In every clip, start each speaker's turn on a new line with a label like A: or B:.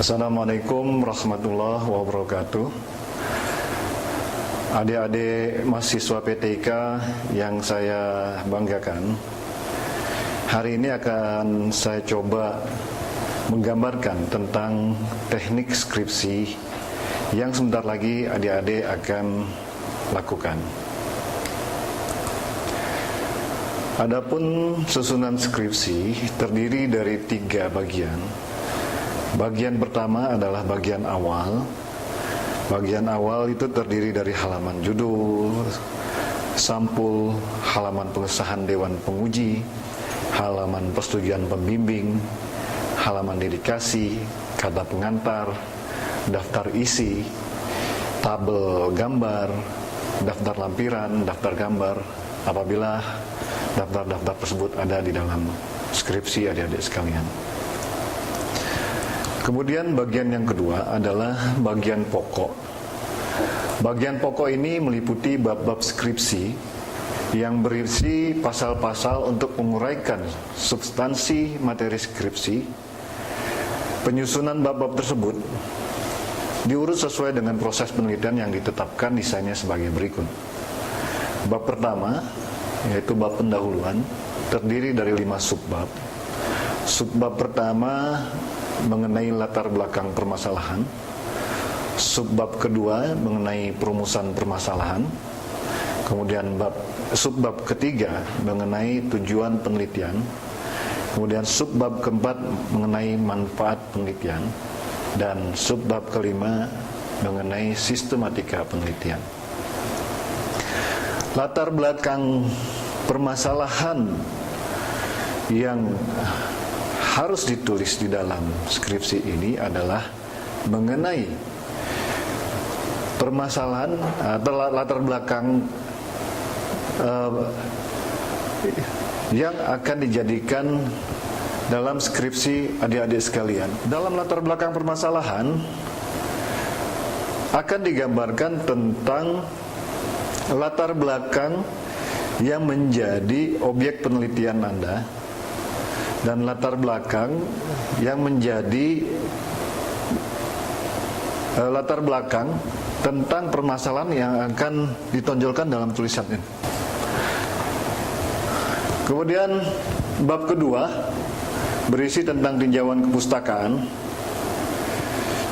A: Assalamualaikum warahmatullahi wabarakatuh. Adik-adik mahasiswa PTIK yang saya banggakan, hari ini akan saya coba menggambarkan tentang teknik skripsi yang sebentar lagi adik-adik akan lakukan. Adapun susunan skripsi terdiri dari 3 bagian. Bagian pertama adalah bagian awal. Bagian awal itu terdiri dari halaman judul, sampul, halaman pengesahan Dewan Penguji, halaman persetujuan pembimbing, halaman dedikasi, kata pengantar, daftar isi, tabel gambar, daftar lampiran, daftar gambar, apabila daftar-daftar tersebut ada di dalam skripsi adik-adik sekalian. Kemudian bagian yang kedua adalah bagian pokok. Bagian pokok ini meliputi bab-bab skripsi yang berisi pasal-pasal untuk menguraikan substansi materi skripsi. Penyusunan bab-bab tersebut diurut sesuai dengan proses penelitian yang ditetapkan desainnya sebagai berikut. Bab pertama, yaitu bab pendahuluan, terdiri dari 5 subbab. Subbab pertama mengenai latar belakang permasalahan. Subbab kedua mengenai perumusan permasalahan. Kemudian subbab ketiga mengenai tujuan penelitian. Kemudian subbab keempat mengenai manfaat penelitian. Dan subbab kelima mengenai sistematika penelitian. Latar belakang permasalahan yang harus ditulis di dalam skripsi ini adalah mengenai permasalahan atau latar belakang yang akan dijadikan dalam skripsi adik-adik sekalian. Dalam latar belakang permasalahan akan digambarkan tentang latar belakang yang menjadi objek penelitian Anda dan latar belakang yang menjadi latar belakang tentang permasalahan yang akan ditonjolkan dalam tulisan ini. Kemudian bab kedua berisi tentang tinjauan kepustakaan.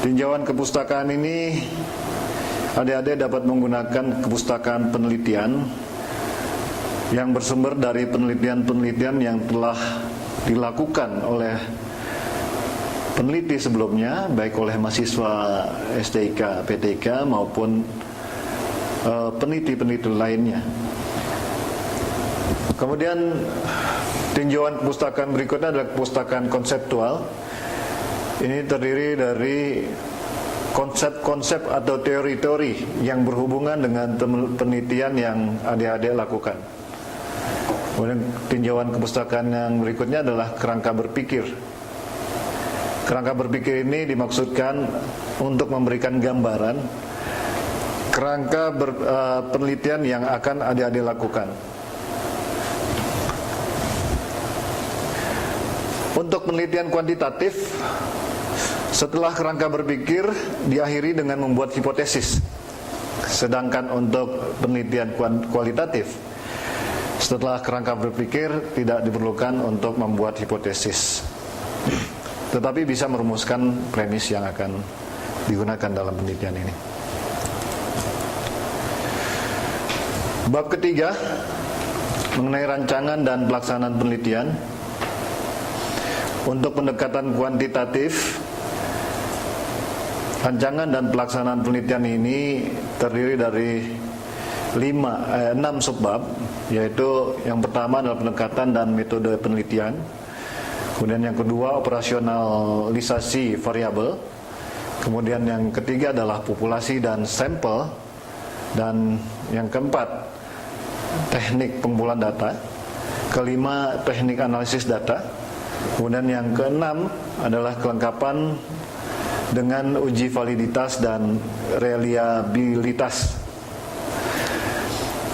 A: Tinjauan kepustakaan ini adik-adik dapat menggunakan kepustakaan penelitian yang bersumber dari penelitian-penelitian yang telah dilakukan oleh peneliti sebelumnya, baik oleh mahasiswa STIK, PTIK maupun peneliti-peneliti lainnya. Kemudian tinjauan kepustakaan berikutnya adalah kepustakaan konseptual. Ini terdiri dari konsep-konsep atau teori-teori yang berhubungan dengan penelitian yang adik-adik lakukan. Kemudian tinjauan kepustakaan yang berikutnya adalah kerangka berpikir. Kerangka berpikir ini dimaksudkan untuk memberikan gambaran kerangka penelitian yang akan adik-adik lakukan. Untuk penelitian kuantitatif, setelah kerangka berpikir diakhiri dengan membuat hipotesis. Sedangkan untuk penelitian kualitatif, setelah kerangka berpikir tidak diperlukan untuk membuat hipotesis, tetapi bisa merumuskan premis yang akan digunakan dalam penelitian ini. Bab ketiga mengenai rancangan dan pelaksanaan penelitian. Untuk pendekatan kuantitatif, rancangan dan pelaksanaan penelitian ini terdiri dari 6 subbab, yaitu yang pertama adalah pendekatan dan metode penelitian. Kemudian yang kedua operasionalisasi variabel. Kemudian yang ketiga adalah populasi dan sampel. Dan yang keempat teknik pengumpulan data. Kelima teknik analisis data. Kemudian yang keenam adalah kelengkapan dengan uji validitas dan reliabilitas.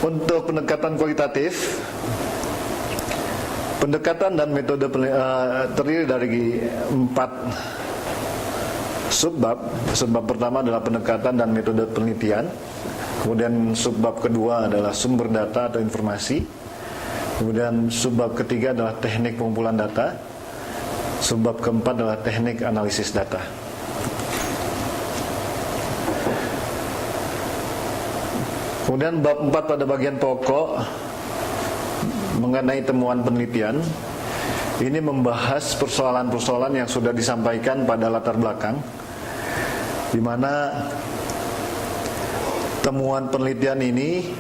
A: Untuk pendekatan kualitatif, pendekatan dan metode terdiri dari 4 Subbab pertama adalah pendekatan dan metode penelitian. Kemudian subbab kedua adalah sumber data atau informasi. Kemudian subbab ketiga adalah teknik pengumpulan data. Subbab keempat adalah teknik analisis data. Kemudian bab 4 pada bagian pokok mengenai temuan penelitian. Ini membahas persoalan-persoalan yang sudah disampaikan pada latar belakang, di mana temuan penelitian ini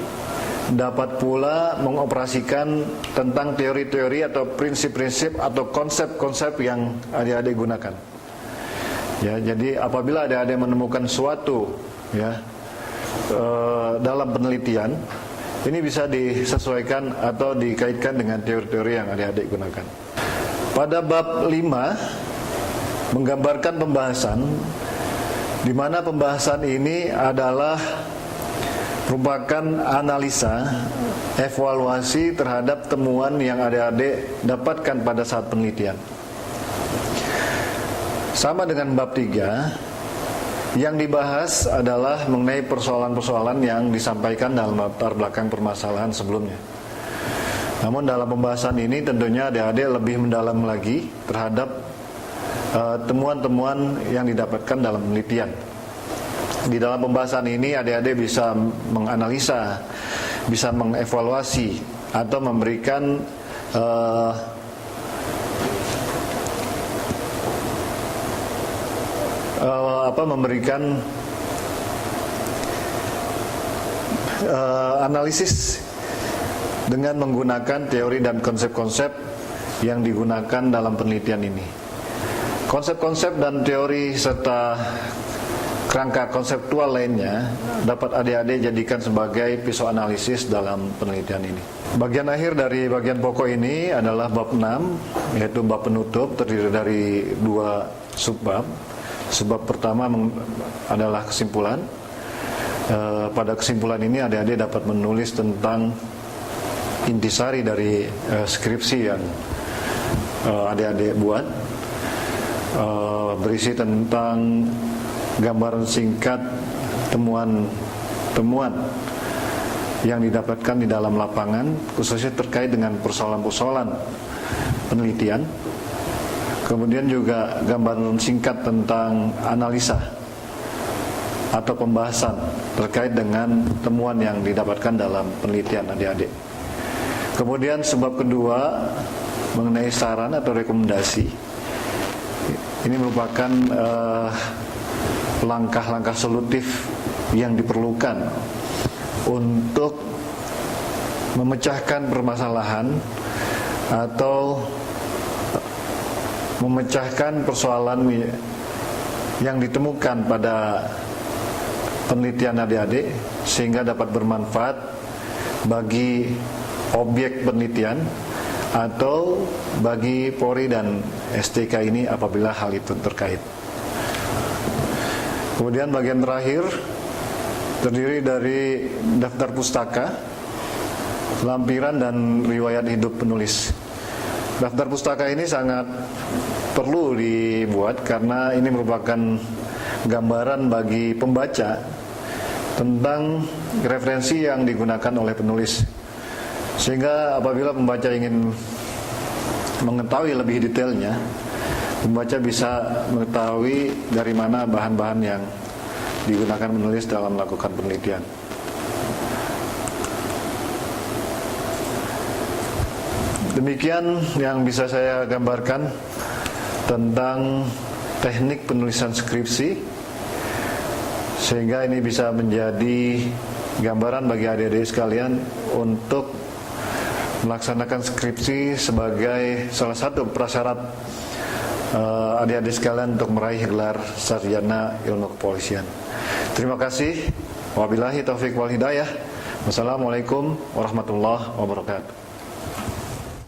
A: dapat pula mengoperasikan tentang teori-teori atau prinsip-prinsip atau konsep-konsep yang adik-adik gunakan. Ya, jadi apabila adik-adik menemukan suatu dalam penelitian, ini bisa disesuaikan atau dikaitkan dengan teori-teori yang adik-adik gunakan. Pada bab 5 menggambarkan pembahasan, di mana pembahasan ini adalah merupakan analisa, evaluasi terhadap temuan yang adik-adik dapatkan pada saat penelitian. Sama dengan bab 3, yang dibahas adalah mengenai persoalan-persoalan yang disampaikan dalam latar belakang permasalahan sebelumnya. Namun dalam pembahasan ini tentunya adik-adik lebih mendalam lagi terhadap temuan-temuan yang didapatkan dalam penelitian. Di dalam pembahasan ini adik-adik bisa menganalisa, bisa mengevaluasi atau memberikan analisis dengan menggunakan teori dan konsep-konsep yang digunakan dalam penelitian ini. Konsep-konsep dan teori serta kerangka konseptual lainnya dapat adik-adik jadikan sebagai pisau analisis dalam penelitian ini. Bagian akhir dari bagian pokok ini adalah bab 6, yaitu bab penutup, terdiri dari 2 subbab. Subbab pertama adalah kesimpulan. Pada kesimpulan ini adik-adik dapat menulis tentang intisari dari skripsi yang adik-adik buat, berisi tentang gambaran singkat temuan-temuan yang didapatkan di dalam lapangan, khususnya terkait dengan persoalan-persoalan penelitian. Kemudian juga gambaran singkat tentang analisa atau pembahasan terkait dengan temuan yang didapatkan dalam penelitian adik-adik. Kemudian sebab kedua mengenai saran atau rekomendasi. Ini merupakan langkah-langkah solutif yang diperlukan untuk memecahkan permasalahan atau memecahkan persoalan yang ditemukan pada penelitian adik-adik sehingga dapat bermanfaat bagi objek penelitian atau bagi Polri dan STK ini apabila hal itu terkait. Kemudian bagian terakhir terdiri dari daftar pustaka, lampiran dan riwayat hidup penulis. Daftar pustaka ini sangat perlu dibuat karena ini merupakan gambaran bagi pembaca tentang referensi yang digunakan oleh penulis. Sehingga apabila pembaca ingin mengetahui lebih detailnya, pembaca bisa mengetahui dari mana bahan-bahan yang digunakan penulis dalam melakukan penelitian. Demikian yang bisa saya gambarkan tentang teknik penulisan skripsi, sehingga ini bisa menjadi gambaran bagi adik-adik sekalian untuk melaksanakan skripsi sebagai salah satu prasyarat adik-adik sekalian untuk meraih gelar sarjana ilmu kepolisian. Terima kasih. Wabillahi taufiq wal hidayah. Wassalamualaikum warahmatullahi wabarakatuh.